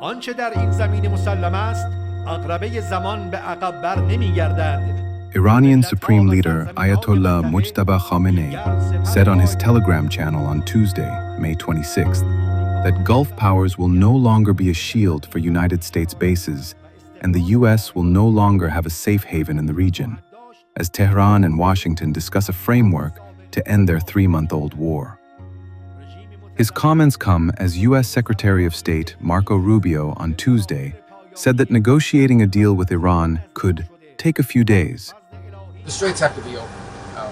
آنچه در این زمین مسلم است عقربه زمان به عقب بر نمیگردد. Iranian Supreme Leader Ayatollah Mojtaba Khamenei said on his Telegram channel on Tuesday, May 26th, that Gulf powers will no longer be a shield for United States bases, and the U.S. will no longer have a safe haven in the region, as Tehran and Washington discuss a framework to end their 3-month-old war. His comments come as U.S. Secretary of State Marco Rubio on Tuesday said that negotiating a deal with Iran could take a few days. The straits have to be open.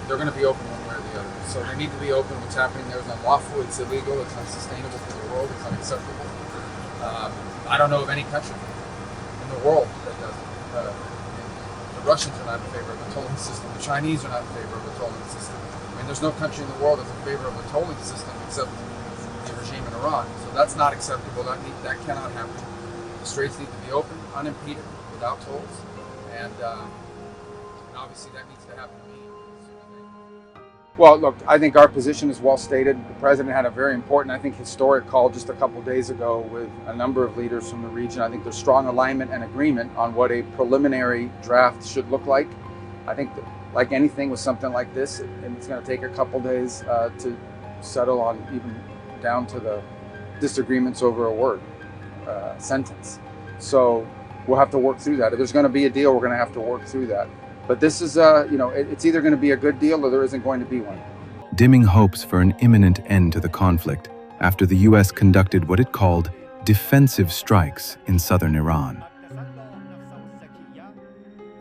They're going to be open one way or the other. So they need to be open. What's happening there is unlawful, it's illegal, it's unsustainable for the world, it's unacceptable. I don't know of any country in the world that does it. The Russians are not in favor of a tolling system. The Chinese are not in favor of a tolling system. I mean, there's no country in the world that's in favor of a tolling system except the regime in Iran. So that's not acceptable. That cannot happen. The straits need to be open, unimpeded, without tolls. And obviously that needs to happen. Well, look, I think our position is well stated. The president had a very important, I think, historic call just a couple days ago with a number of leaders from the region. I think there's strong alignment and agreement on what a preliminary draft should look like. I think that, like anything with something like this, it's going to take a couple days to settle on, even down to the disagreements over a word, sentence. So we'll have to work through that. If there's going to be a deal, we're going to have to work through that. But this is, it's either going to be a good deal or there isn't going to be one. Dimming hopes for an imminent end to the conflict after the U.S. conducted what it called defensive strikes in southern Iran.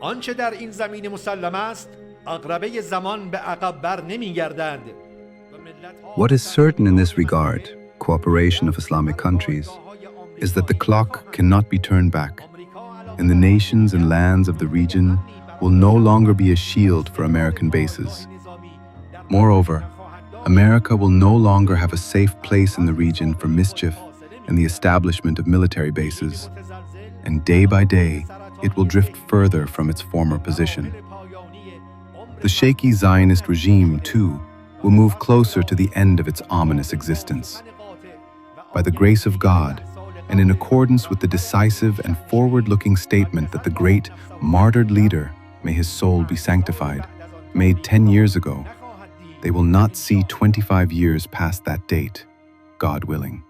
آنچه در این زمین مسلم است عقربه زمان به عقب بر نمیگردد. What is certain in this regard, cooperation of Islamic countries, is that the clock cannot be turned back, and the nations and lands of the region will no longer be a shield for American bases. Moreover, America will no longer have a safe place in the region for mischief and the establishment of military bases, and day by day, it will drift further from its former position. The shaky Zionist regime, too, will move closer to the end of its ominous existence. By the grace of God, and in accordance with the decisive and forward-looking statement that the great martyred leader, may his soul be sanctified, made 10 years ago, they will not see 25 years past that date, God willing.